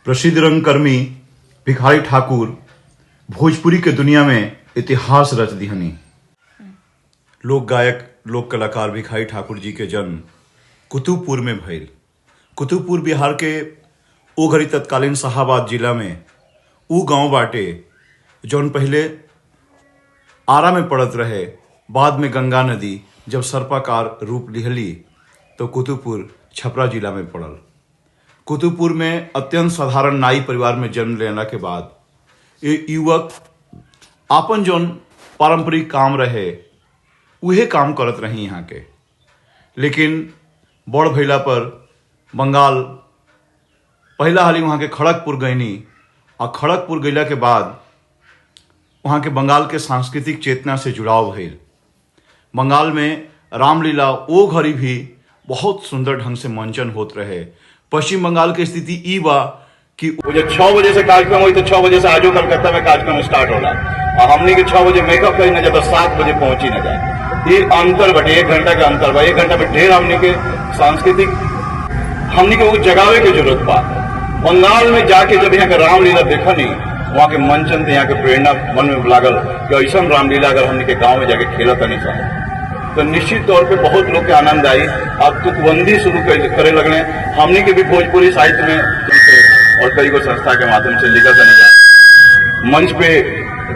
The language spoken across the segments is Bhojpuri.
प्रसिद्ध रंगकर्मी भिखारी ठाकुर भोजपुरी के दुनिया में इतिहास रच दिहनी। लोक गायक लोक कलाकार भिखारी ठाकुर जी के जन्म कुतुबपुर में भइल। कुतुबपुर बिहार के ओ घड़ी तत्कालीन शाहाबाद जिला में ऊ गांव बाटे जौन पहले आरा में पड़त रहे, बाद में गंगा नदी जब सर्पाकार रूप लिहली तो कुतुबपुर छपरा जिला में पड़ल। कुतुबपुर में अत्यंत साधारण नाई परिवार में जन्म लेने के बाद ये युवक आपन जौन पारंपरिक काम रहे उहे काम करत रही यहाँ के, लेकिन बड़ भइला पर बंगाल पहला हाली वहाँ के खड़गपुर गईनी और खड़गपुर गईला के बाद वहाँ के बंगाल के सांस्कृतिक चेतना से जुड़ाव भइल। बंगाल में रामलीला ओ घड़ी भी बहुत सुंदर ढंग से मंचन होत रहे। पश्चिम बंगाल की स्थिति ई बा कि मुझे 6 बजे से कार्यक्रम हुई तो 6 बजे से आजो कलकत्ता में कार्यक्रम स्टार्ट होला और हमने के 6 बजे मेकअप करी न जाए तो 7 बजे पहुंची न जाए। ये अंतर बटे 1 घंटा का अंतर बा। 1 घंटा में ढेर हमने के सांस्कृतिक हमने के वो जगावे की जरूरत बा। बंगाल में जाके जब यहाँ का रामलीला देखा नहीं, वहाँ के मंचन थे, यहाँ के प्रेरणा मन में लागल कि ऐसा रामलीला अगर हमने के गाँव में जाके खेला था नहीं चाहे तो निश्चित तौर पे बहुत लोग के आनंद आई। अब तुकबंदी शुरू करे लगने हमने के भी भोजपुरी साहित्य में और कई को संस्था के माध्यम से लिखा था नहीं। मंच पे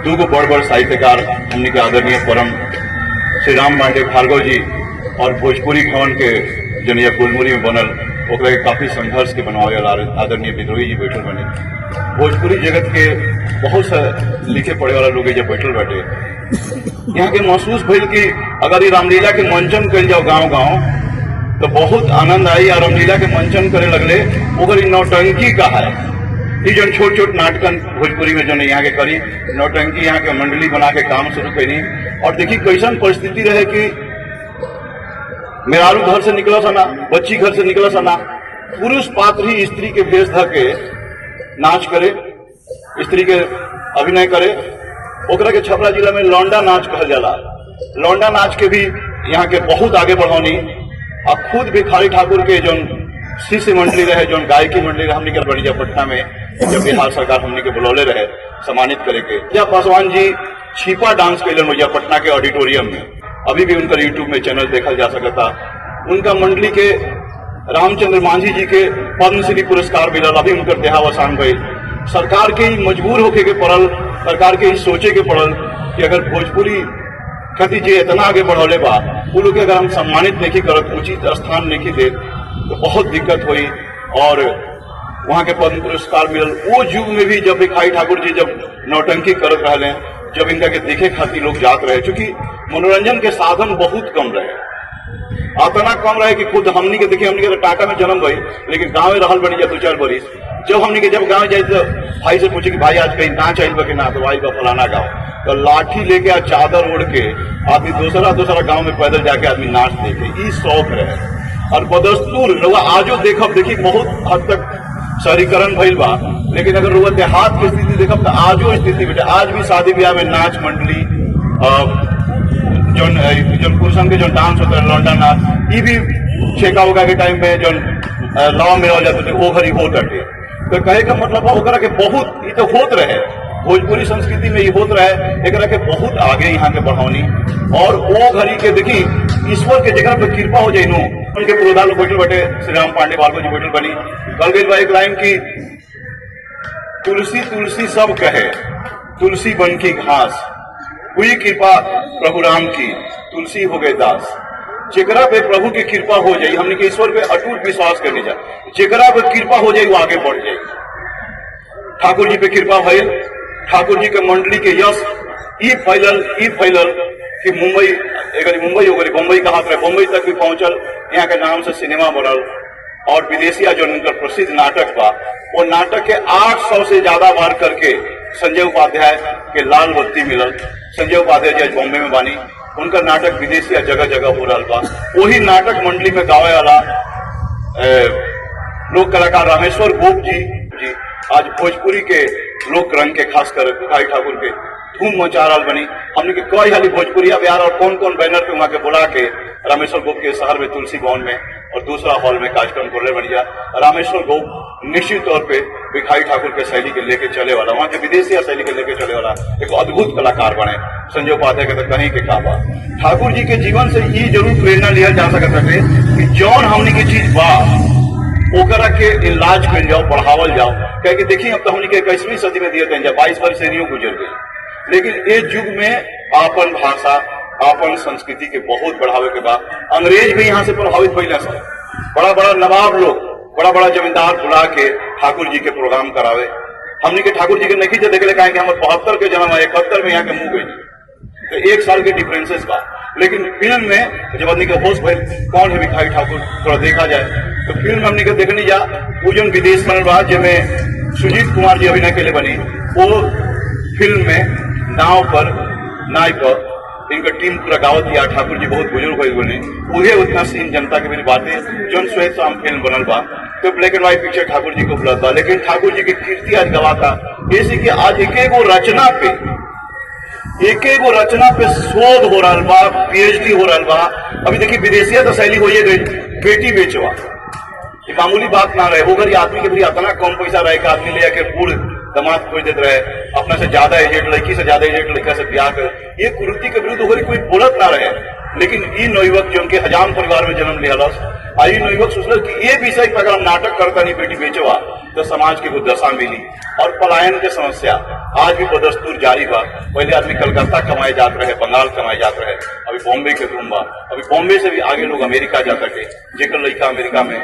2 बड़ साहित्यकार हमने के आदरणीय परम श्री राम पांडे भार्गव जी और भोजपुरी भवन के जनिया फुलमुरी में बनल ओकरा के काफी संघर्ष के बनवावे आदरणीय विद्रोही जी बैठल बने। भोजपुरी जगत के बहुत सा लिखे पढ़े वाला लोग जब बैठल बैठे यहाँ के महसूस भइल कि अगर ये रामलीला के मंचन कर जाओ गांव गांव तो बहुत आनंद आई। और रामलीला के मंचन करे लगले ओकर नौटंकी का है। ये जो छोट छोट नाटकन भोजपुरी में जो यहाँ के करी नौटंकी, यहाँ के मंडली बना के काम शुरू करी। और देखी कैसन परिस्थिति रहे कि मेहरारू घर से निकला सना, बच्ची घर से निकला सना, पुरुष पात्र ही स्त्री के भेष ध के नाच करे, स्त्री के अभिनय करे। ओकरा के छपरा जिला में लौंडा नाच कहल जाला। लौंडा नाच के भी यहाँ के बहुत आगे बढ़ौनी। और खुद भिखारी ठाकुर के जो शिष्य मंडली रहे, जो गायकी मंडली रहे, हमने के बड़िया पटना में जब बिहार सरकार हमने के बुलौले रहे सम्मानित करे के, या पासवान जी छिपा डांस कैलन भैया पटना के ऑडिटोरियम में। अभी भी उनका यूट्यूब में चैनल देखा जा सकता। उनका मंडली के रामचंद्र मांझी जी के पद्मश्री पुरस्कार मिलल। अभी उनका देहावसान भइल। सरकार के ही मजबूर होके के पड़ल, सरकार के ही सोचे के पड़ल कि अगर भोजपुरी खती जे इतना आगे बढ़ौले बा वो लोग अगर हम सम्मानित नहीं करत, उचित स्थान नहीं दे तो बहुत दिक्कत हुई। और वहाँ के पद्म पुरस्कार मिलल। वो युग में भी जब भिखारी ठाकुर जी जब नौटंकी करत रहे, जब इनका के देखे खातिर लोग जात रहे, चूंकि मनोरंजन के साधन बहुत कम रहे, इतना कम रहे कि खुद हमनी के देखिए, हमनी के टाटा में जन्म भई लेकिन गाँव में रहल बनी 2-4 बरिस। जब हमनी के जब गाँव जाए तो भाई से पूछे कि भाई आज कहीं नाच आइल बा कि ना, तो भाई बा फलाना गाँव, तो लाठी लेके आ चादर ओढ़ के आदमी दूसरा गाँव में पैदल जाके आदमी नाच देखे, ई शौक रहे। और बदस्तूर लोग आजो देखब, देखी बहुत हद तक शहरीकरण भइल बा, लेकिन अगर लोग देहात की स्थिति देखब तो आजो स्थिति बेटे आज भी शादी ब्याह में नाच मंडली जो पुरुषन के जो डांस होता है लौंडा नाच, ये भी छेका उका के टाइम में जो लाव में हो जाते थे वो घड़ी होत हटे। तो कहे का मतलब ओकरा के बहुत ये तो होत रहे, भोजपुरी संस्कृति में ये होत रहे, एकरा के बहुत आगे यहाँ के बढ़ौनी। और वो घड़ी के देखी ईश्वर के जगह पे कृपा हो जाए नो, उनके पुरोधा लोग बैठल बैठे श्री राम पांडे भार्गव जी बैठल बनी। कल गई बा एक लाइन की तुलसी तुलसी सब कहे, तुलसी बन की घास, हुई कृपा प्रभु राम की, तुलसी हो गए दास। जेकरा पे प्रभु की कृपा हो जाए, हमने के ईश्वर पे अटूट विश्वास करने जा, जेकरा पे कृपा हो जाए वो आगे बढ़ जाए। ठाकुर जी पे कृपा भइल, ठाकुर जी के मंडली के यश ई फैलल कि मुंबई हो गई, बम्बई का हाथ रहे, बम्बई तक भी पहुंचल। यहाँ के नाम से सिनेमा बनल और विदेशिया जो उनका प्रसिद्ध नाटक बा, वो नाटक के 800 से ज्यादा बार करके संजय उपाध्याय के लाल बत्ती मिलल। संजय उपाध्याय जी आज बॉम्बे में बानी, उनका नाटक विदेशिया जगह जगह हो रहा बा। वही नाटक मंडली में गावे वाला लोक कलाकार रामेश्वर गोप जी आज भोजपुरी के लोक रंग के खासकर भिखारी ठाकुर के धूम मचा रहा बनी। हमने के कई हाली भोजपुरी बिहार और कौन कौन बैनर पे वहां के बुला के रामेश्वर गोप के शहर में तुलसी भवन में और दूसरा हॉल में कार्यक्रम कर रहे बनिया। रामेश्वर गोप निश्चित तौर पे भिखारी ठाकुर के शैली के लेके चले वाला, वहां के विदेशी शैली के लेके चले वाला एक अद्भुत कलाकार बने। संजय उपाध्याय के तो कहीं के का बा। ठाकुर जी के जीवन से ये जरूर प्रेरणा लिया जा सकता है कि जौन हमने की चीज बा ओकरा के इलाज कर जाओ, बढ़ावल जाओ। क्या कि देखिए अब तो हमने के 21वीं सदी में दिए थे, 22 वर्ष से नहीं गुजर गई, लेकिन ये युग में आपन भाषा आपन संस्कृति के बहुत बढ़ावे के बाद अंग्रेज भी यहाँ से प्रभावित भइले सब। बड़ा बड़ा नवाब लोग, बड़ा बड़ा जमींदार बुला के ठाकुर जी के प्रोग्राम करावे। हमने के ठाकुर जी के नहीं जे देखे कहें कि हम 72 के जन्म है, 71 में यहाँ के मुंह गई, तो 1 साल के डिफरेंसेस बा। लेकिन फिल्म में जब आदमी के होश भइल कौन है भिखारी ठाकुर थोड़ा देखा जाए तो फिल्म में हमने के देखने जा वो जो विदेश बनल बा जिसमें सुजीत कुमार जी अभिनय के लिए बनी, वो फिल्म में नाव पर नाय पर इनका टीम पूरा गावत दिया। ठाकुर जी बहुत बुजुर्ग हो गए, उहे उतना सीन जनता के मेरी बातें जो श्वेत शाम फिल्म बनल बा, तो black and white picture Thakur ji को उपलब्ध बा। लेकिन ठाकुर जी की कीर्ति आज गवाता ऐसी कि आज एक रचना पे शोध हो रहा बा, पीएचडी हो रहा बा। अभी देखिए विदेशिया तो शैली हो गई, बेटी बेचवा ये मामूली बात ना रहे। वो अगर आदमी के भी इतना कम पैसा रहे कि आदमी ले आके बूढ़ दामाद खोज देते रहे, अपना से ज्यादा एजेड लड़की से ज्यादा एजेड लड़का से ब्याह कर, ये कुरीति के विरुद्ध होकर कोई बोलत ना रहे। लेकिन ई नवयुवक जो उनके हजाम परिवार में जन्म लिया आई नवयुवक सोचल कि ये विषय पर अगर हम नाटक करता नहीं बेटी बेचवा तो समाज की कुछ दशा मिली। और पलायन की समस्या आज भी बदस्तूर जारी बा। पहले आदमी कलकत्ता कमाए जाते रहे, बंगाल कमाए जाते रहे, अभी बॉम्बे के धूम बा। अभी बॉम्बे से भी आगे लोग अमेरिका जा सके, जेकर लड़का अमेरिका में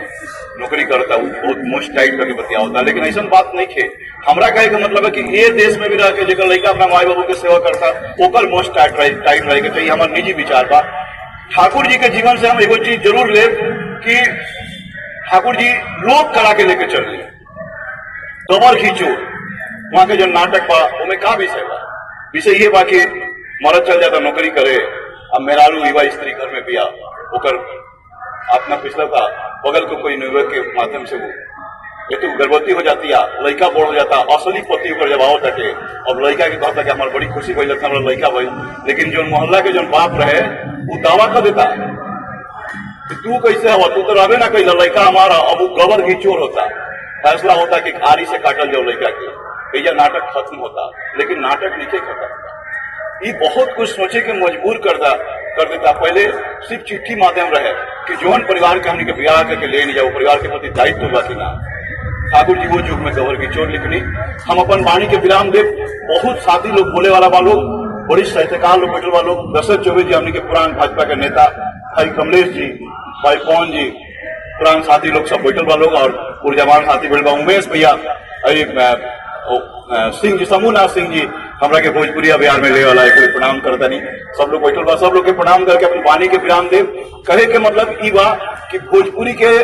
नौकरी करता है बहुत मोस्ट टाइट करके बतिया होता है। लेकिन ऐसा बात नहीं थे। हमरा कहे का मतलब है कि ये देश में भी रह के जेकर लड़का अपना माई बाबू के सेवा करता ओकर मोस्ट टाइट रहे के चाहिए। हमारा निजी विचार बा। ठाकुर जी के जीवन से हम एगो चीज जरूर ले कि ठाकुर जी लोक कला के लेके चल रहे। कबर खींचो वहां के जो नाटक बा उनमें का विषय बा, विषय ये बा कि मरद चल जाता नौकरी करे, अब मेहरारू युवा स्त्री घर में बिया ओकर अपना पिछला था बगल को कोई नवयुवक के माध्यम से वो ये तो गर्भवती हो जाती है, लड़का बोल हो जाता, असली पति ऊपर जब आवत है। अब लड़का के कहता कि हमारी बड़ी खुशी भइल, हमारा लड़का भइल। लेकिन जो मोहल्ला के जो बाप रहे वो दावा कर देता कि तू कैसे हवा, तू तो रहे ना कहीं लड़का हमारा। अब वो गबर की चोर होता, फैसला होता कि आरी से काटल जाओ लड़का के, यह नाटक खत्म होता। लेकिन नाटक नीचे खत्म। ये बहुत कुछ सोचे के मजबूर कर देता। पहले सिर्फ चिट्ठी माध्यम रहे कि जौन परिवार के हमने के ब्याह करके ले नहीं जाओ, परिवार के प्रति दायित्व बा कि ना। ठाकुर जी वो युग में गबर की चोर लिखनी। हम अपन वाणी के विराम दे। बहुत साथी लोग बोले वाला बा लोग, बड़ी साहित्यकार लोग बैठल वालों, दशरथ चौबे जी हमने के पुरान भाजपा के नेता, भाई कमलेश जी, भाई पवन जी, पुरान साथी लोग सब बैठल वालों और ऊर्जावान साथी बैठल बा, उमेश भैया, सिंह जी, समूहनाथ सिंह जी हमरा के भोजपुरी अभियान में ले वाला है, कोई प्रणाम करता नहीं। सब लोग बैठल बा, सब लोग के प्रणाम करके अपनी वाणी के विराम दे। कहे के मतलब ई बा कि भोजपुरी के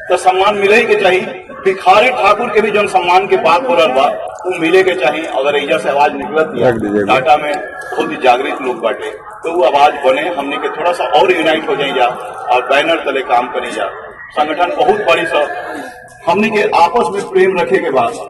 तो सम्मान मिले ही के चाहिए। भिखारी ठाकुर के भी जो सम्मान के बात हो रहा बा वो मिले के चाहिए। अगर एजा से आवाज निकलत टाटा में बहुत ही जागृत लोग बांटे तो वो आवाज बने, हमने के थोड़ा सा और यूनाइट हो जाए जा और बैनर तले काम करी जा। संगठन बहुत बड़ी सा हमने के आपस में प्रेम रखे के बाद